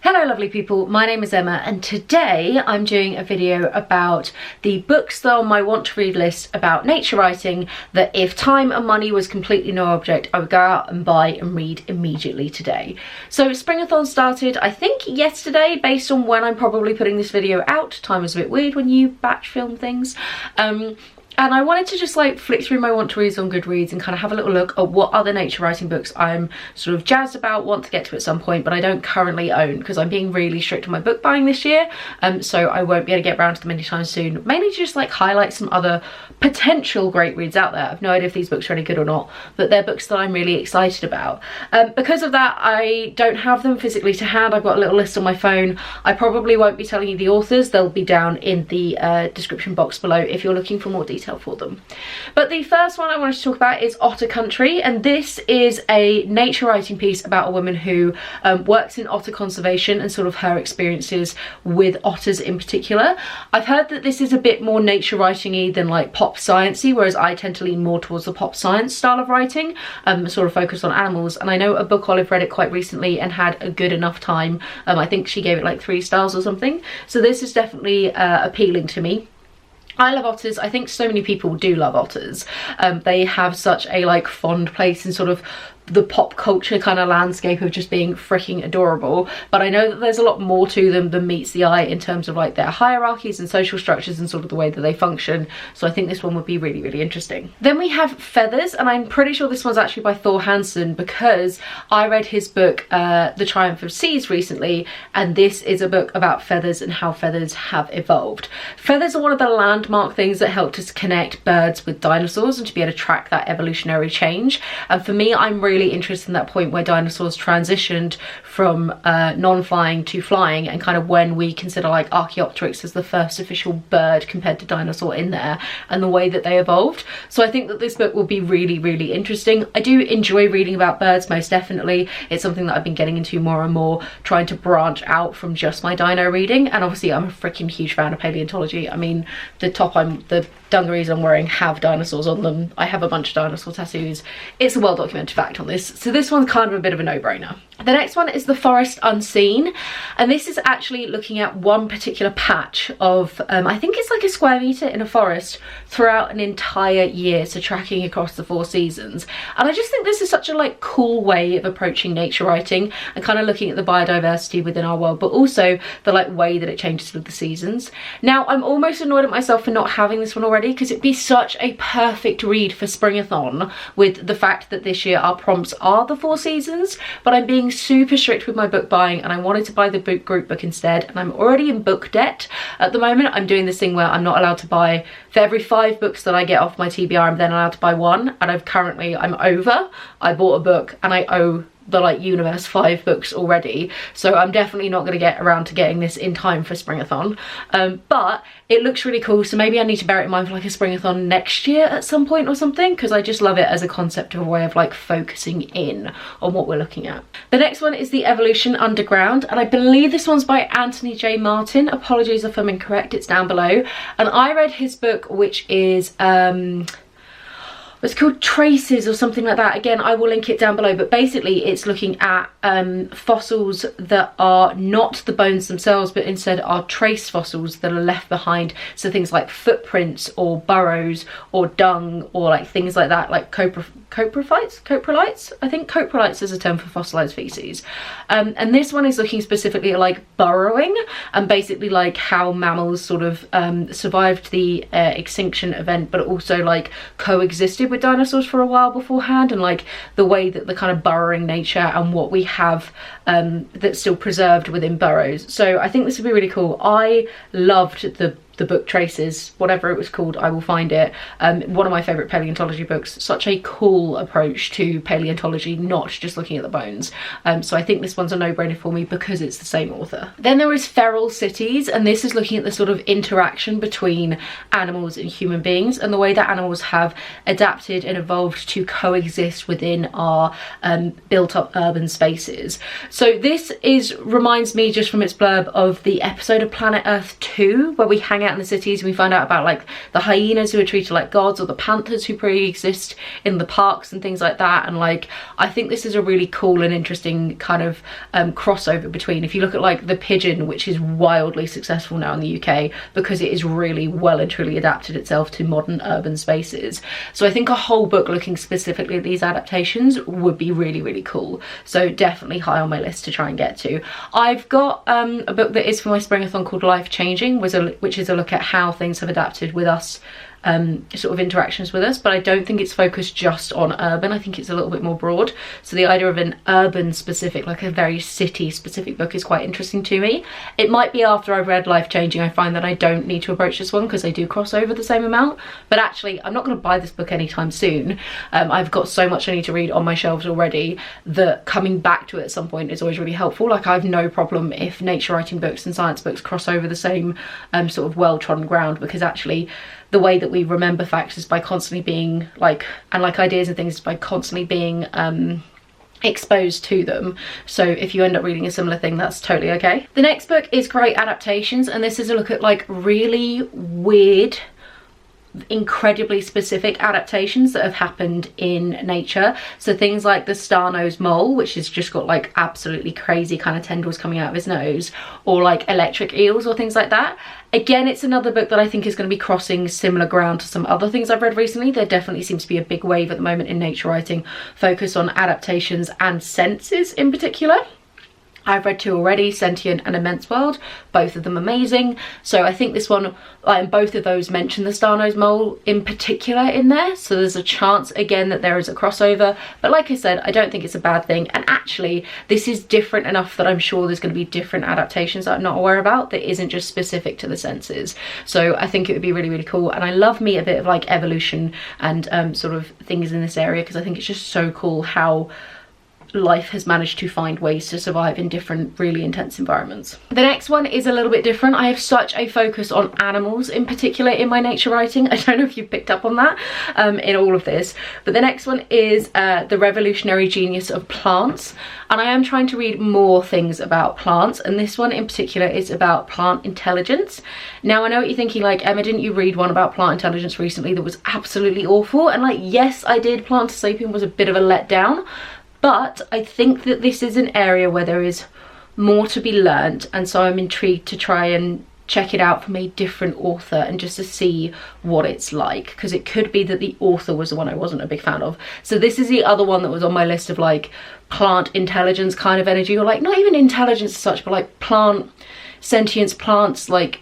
Hello lovely people, my name is Emma and today I'm doing a video about the books that are on my want to read list about nature writing that if time and money was completely no object, I would go out and buy and read immediately today. So Springathon started I think yesterday based on when I'm probably putting this video out. Time is a bit weird when you batch film things. And I wanted to just like flick through my want to reads on Goodreads and kind of have a little look at what other nature writing books I'm sort of jazzed about, want to get to at some point, but I don't currently own because I'm being really strict on my book buying this year. So I won't be able to get around to them anytime soon. Mainly to just like highlight some other potential great reads out there. I've no idea if these books are any good or not, but they're books that I'm really excited about. Because of that, I don't have them physically to hand. I've got a little list on my phone. I probably won't be telling you the authors. They'll be down in the description box below if you're looking for more detail for them. But the first one I wanted to talk about is Otter Country, and this is a nature writing piece about a woman who works in otter conservation and sort of her experiences with otters in particular. I've heard that this is a bit more nature writing-y than like pop science-y, whereas I tend to lean more towards the pop science style of writing, sort of focused on animals. And I know a book Olive read it quite recently and had a good enough time. I think she gave it like 3 stars or something. So this is definitely appealing to me. I love otters. I think so many people do love otters. They have such a like fond place in sort of the pop culture kind of landscape of just being freaking adorable, but I know that there's a lot more to them than meets the eye in terms of like their hierarchies and social structures and sort of the way that they function. So I think this one would be really, really interesting. Then we have Feathers, and I'm pretty sure this one's actually by Thor Hansen because I read his book The Triumph of Seas recently, and this is a book about feathers and how feathers have evolved. Feathers are one of the landmark things that helped us connect birds with dinosaurs and to be able to track that evolutionary change. And for me, I'm really interested in that point where dinosaurs transitioned from non-flying to flying, and kind of when we consider like Archaeopteryx as the first official bird compared to dinosaur in there, and the way that they evolved. So I think that this book will be really, really interesting. I do enjoy reading about birds, most definitely. It's something that I've been getting into more and more, trying to branch out from just my dino reading. And obviously I'm a freaking huge fan of paleontology. I mean, the dungarees I'm wearing have dinosaurs on them. I have a bunch of dinosaur tattoos. It's a well documented fact on this. So this one's kind of a bit of a no-brainer. The next one is The Forest Unseen, and this is actually looking at one particular patch of, I think it's like a square metre in a forest throughout an entire year, so tracking across the 4 seasons. And I just think this is such a like cool way of approaching nature writing and kind of looking at the biodiversity within our world, but also the like way that it changes with the seasons. Now, I'm almost annoyed at myself for not having this one already, because it'd be such a perfect read for Springathon with the fact that this year our prompts are the 4 seasons, but I'm being super strict with my book buying and I wanted to buy the book group book instead, and I'm already in book debt at the moment. I'm doing this thing where I'm not allowed to buy, for every 5 books that I get off my TBR, I'm then allowed to buy 1, and I'm over. I bought a book and I owe the like universe 5 books already, so I'm definitely not going to get around to getting this in time for Springathon. But it looks really cool, so maybe I need to bear it in mind for like a Springathon next year at some point or something, because I just love it as a concept of a way of like focusing in on what we're looking at. The next one is The Evolution Underground, and I believe this one's by Anthony J. Martin. Apologies if I'm incorrect, it's down below. And I read his book, which is it's called Traces or something like that. Again, I will link it down below, but basically it's looking at fossils that are not the bones themselves, but instead are trace fossils that are left behind. So things like footprints or burrows or dung or like things like that, like coprolites. I think coprolites is a term for fossilized feces. And this one is looking specifically at like burrowing and basically like how mammals sort of survived the extinction event, but also like coexisted with dinosaurs for a while beforehand, and like the way that the kind of burrowing nature and what we have that's still preserved within burrows. So I think this would be really cool. I loved the book Traces, whatever it was called, I will find it. One of my favourite paleontology books. Such a cool approach to paleontology, not just looking at the bones. So I think this one's a no-brainer for me because it's the same author. Then there is Feral Cities, and this is looking at the sort of interaction between animals and human beings and the way that animals have adapted and evolved to coexist within our built-up urban spaces. So this reminds me just from its blurb of the episode of Planet Earth 2 where we hang out in the cities, and we find out about like the hyenas who are treated like gods, or the panthers who pre-exist in the parks and things like that. And like, I think this is a really cool and interesting kind of crossover between, if you look at like the pigeon, which is wildly successful now in the UK because it is really well and truly adapted itself to modern urban spaces. So I think a whole book looking specifically at these adaptations would be really, really cool. So definitely high on my list to try and get to. I've got a book that is for my springathon called Life Changing, which is a look at how things have adapted with us, sort of interactions with us, but I don't think it's focused just on urban. I think it's a little bit more broad. So the idea of an urban specific, like a very city specific book, is quite interesting to me. It might be after I've read Life Changing I find that I don't need to approach this one because they do cross over the same amount, but actually I'm not going to buy this book anytime soon. I've got so much I need to read on my shelves already that coming back to it at some point is always really helpful. Like, I have no problem if nature writing books and science books cross over the same sort of well-trodden ground, because actually the way that we remember facts is by constantly being like, and like ideas and things, by constantly being exposed to them. So if you end up reading a similar thing, that's totally okay. The next book is Great Adaptations, and this is a look at like really weird, incredibly specific adaptations that have happened in nature. So things like the star-nosed mole, which has just got like absolutely crazy kind of tendrils coming out of his nose, or like electric eels or things like that. Again, it's another book that I think is going to be crossing similar ground to some other things I've read recently. There definitely seems to be a big wave at the moment in nature writing, focused on adaptations and senses in particular. I've read two already, Sentient and Immense World, both of them amazing. So I think this one, both of those mention the star-nosed mole in particular in there. So there's a chance again that there is a crossover. But like I said, I don't think it's a bad thing. And actually, this is different enough that I'm sure there's going to be different adaptations that I'm not aware about that isn't just specific to the senses. So I think it would be really, really cool. And I love me a bit of like evolution and sort of things in this area, because I think it's just so cool how life has managed to find ways to survive in different really intense environments. The next one is a little bit different. I have such a focus on animals in particular in my nature writing. I don't know if you've picked up on that in all of this, but the next one is The Revolutionary Genius of Plants, and I am trying to read more things about plants, and this one in particular is about plant intelligence. Now I know what you're thinking, like, Emma, didn't you read one about plant intelligence recently that was absolutely awful? And like, yes I did. Planta Sapien was a bit of a letdown. But I think that this is an area where there is more to be learned, and so I'm intrigued to try and check it out from a different author and just to see what it's like, because it could be that the author was the one I wasn't a big fan of. So this is the other one that was on my list of like plant intelligence kind of energy, or like not even intelligence as such, but like plant sentience, plants like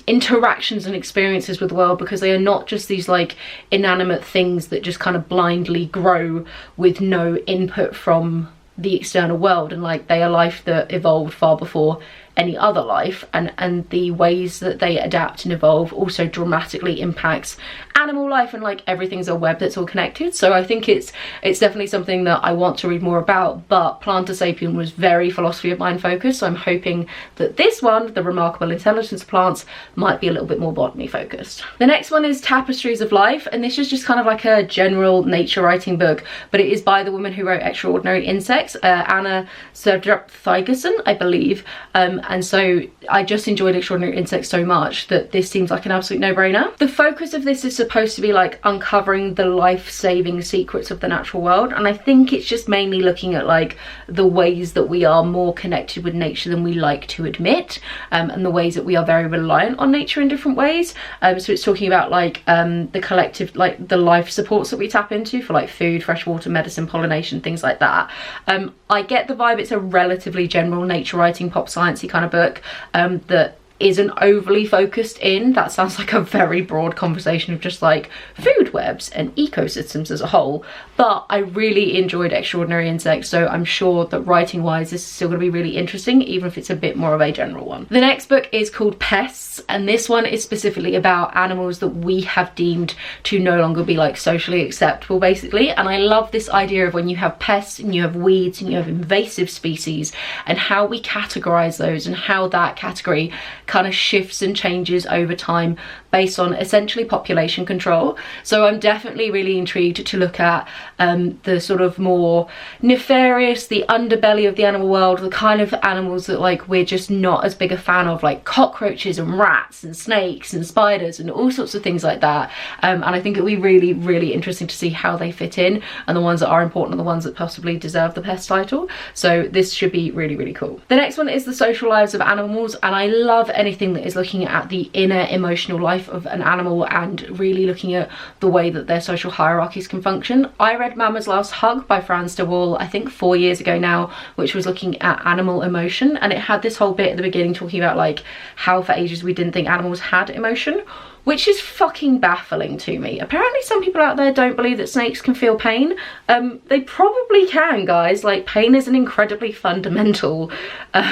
interactions and experiences with the world, because they are not just these like inanimate things that just kind of blindly grow with no input from the external world, and like they are life that evolved far before any other life, and the ways that they adapt and evolve also dramatically impacts animal life, and like everything's a web that's all connected. So I think it's definitely something that I want to read more about, but Planta Sapien was very philosophy of mind focused, so I'm hoping that this one, The Remarkable Intelligence of Plants, might be a little bit more botany focused. The next one is Tapestries of Life, and this is just kind of like a general nature writing book, but it is by the woman who wrote Extraordinary Insects, Anna Sverdrup-Thygeson, I believe, and so I just enjoyed Extraordinary Insects so much that this seems like an absolute no-brainer. The focus of this is supposed to be like uncovering the life-saving secrets of the natural world, and I think it's just mainly looking at like the ways that we are more connected with nature than we like to admit, and the ways that we are very reliant on nature in different ways. So it's talking about like the collective, like the life supports that we tap into for like food, fresh water, medicine, pollination, things like that. I get the vibe it's a relatively general nature writing, pop sciencey kind of book that isn't overly focused in, that sounds like a very broad conversation of just like food webs and ecosystems as a whole, but I really enjoyed Extraordinary Insects, so I'm sure that writing wise this is still going to be really interesting, even if it's a bit more of a general one. The next book is called Pests, and this one is specifically about animals that we have deemed to no longer be like socially acceptable basically, and I love this idea of when you have pests and you have weeds and you have invasive species, and how we categorize those and how that category kind of shifts and changes over time based on essentially population control. So I'm definitely really intrigued to look at the sort of more nefarious, the underbelly of the animal world, the kind of animals that like we're just not as big a fan of, like cockroaches and rats and snakes and spiders and all sorts of things like that. And I think it'll be really, really interesting to see how they fit in, and the ones that are important are the ones that possibly deserve the Pest title. So this should be really, really cool. The next one is the social lives of animals, and I love anything that is looking at the inner emotional life of an animal and really looking at the way that their social hierarchies can function. I read Mama's Last Hug by Franz de Waal, I think 4 years ago now, which was looking at animal emotion, and it had this whole bit at the beginning talking about like how for ages we didn't think animals had emotion, which is fucking baffling to me. Apparently some people out there don't believe that snakes can feel pain. They probably can, guys. Like, pain is an incredibly fundamental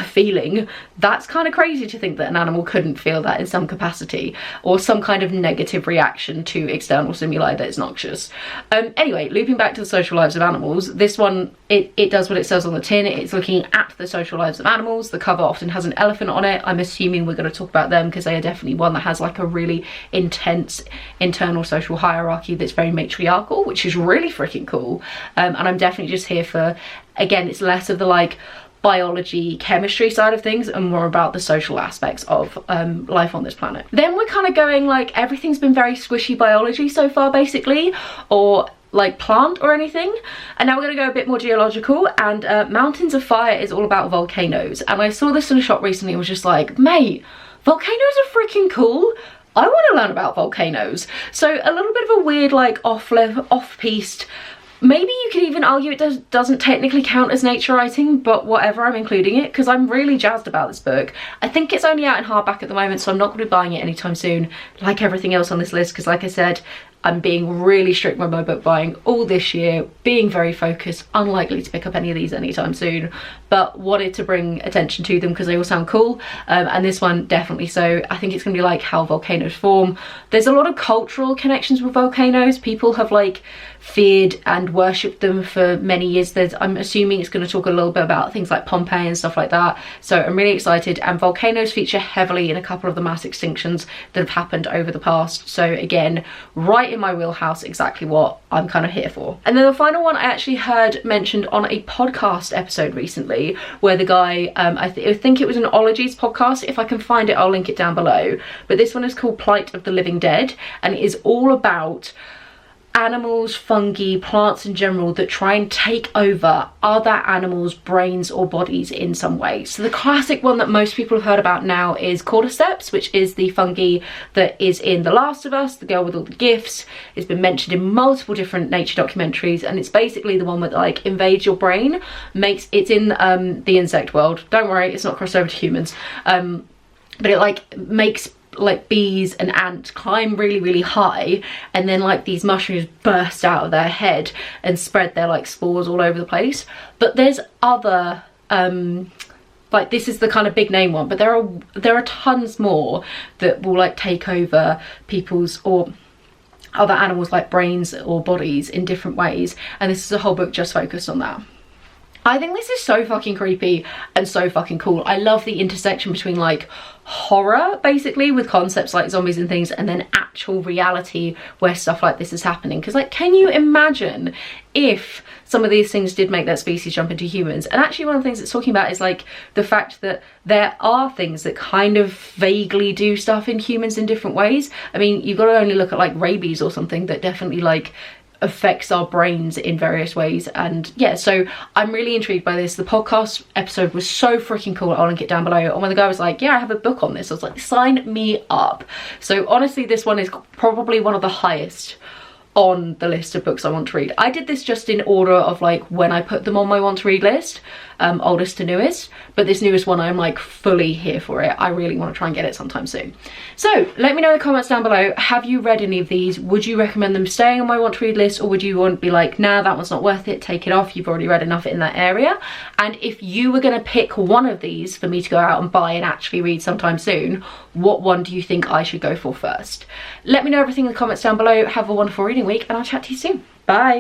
feeling. That's kind of crazy to think that an animal couldn't feel that in some capacity, or some kind of negative reaction to external stimuli that is noxious. Anyway, looping back to the social lives of animals, this one, it does what it says on the tin. It's looking at the social lives of animals. The cover often has an elephant on it. I'm assuming we're going to talk about them because they are definitely one that has like a really intense internal social hierarchy that's very matriarchal, which is really freaking cool. And I'm definitely just here for, again, it's less of the like biology, chemistry side of things and more about the social aspects of life on this planet. Then we're kind of going like, everything's been very squishy biology so far basically, or like plant or anything, and now we're going to go a bit more geological, and Mountains of Fire is all about volcanoes. And I saw this in a shop recently and was just like, mate, volcanoes are freaking cool. I want to learn about volcanoes. So a little bit of a weird like off-piste, maybe you could even argue it doesn't technically count as nature writing, but whatever, I'm including it because I'm really jazzed about this book. I think it's only out in hardback at the moment, so I'm not going to be buying it anytime soon, like everything else on this list, because like I said, I'm being really strict with my book buying all this year, being very focused, unlikely to pick up any of these anytime soon, but wanted to bring attention to them because they all sound cool, and this one definitely so. I think it's going to be like how volcanoes form. There's a lot of cultural connections with volcanoes. People have like feared and worshipped them for many years. I'm assuming it's going to talk a little bit about things like Pompeii and stuff like that, so I'm really excited. And volcanoes feature heavily in a couple of the mass extinctions that have happened over the past, so again, right in my wheelhouse, exactly what I'm kind of here for. And then the final one I actually heard mentioned on a podcast episode recently, where the guy, I think it was an Ologies podcast. If I can find it, I'll link it down below, but this one is called Plight of the Living Dead, and it is all about animals, fungi, plants in general that try and take over other animals' brains or bodies in some way. So the classic one that most people have heard about now is cordyceps, which is the fungi that is in The Last of Us, The Girl with All the Gifts. It's been mentioned in multiple different nature documentaries, and it's basically the one that like invades your brain, it's in the insect world. Don't worry, it's not crossed over to humans, but it like makes like bees and ants climb really, really high, and then like these mushrooms burst out of their head and spread their like spores all over the place. But there's other like, this is the kind of big name one, but there are tons more that will like take over people's or other animals like brains or bodies in different ways, and this is a whole book just focused on that. I think this is so fucking creepy and so fucking cool. I love the intersection between like horror basically with concepts like zombies and things, and then actual reality where stuff like this is happening. Because like, can you imagine if some of these things did make that species jump into humans? And actually one of the things it's talking about is like the fact that there are things that kind of vaguely do stuff in humans in different ways. I mean, you've got to only look at like rabies or something that definitely like affects our brains in various ways. And yeah, so I'm really intrigued by this. The podcast episode was so freaking cool. I'll link it down below. And when the guy was like, yeah, I have a book on this, I was like, sign me up. So honestly, this one is probably one of the highest on the list of books I want to read. I did this just in order of like when I put them on my want to read list, oldest to newest, but this newest one I'm like fully here for it. I really want to try and get it sometime soon. So let me know in the comments down below, have you read any of these? Would you recommend them staying on my want to read list, or would you want to be like, nah, that one's not worth it, take it off, you've already read enough in that area? And if you were going to pick one of these for me to go out and buy and actually read sometime soon, what one do you think I should go for first? Let me know everything in the comments down below. Have a wonderful reading week, and I'll chat to you soon. Bye.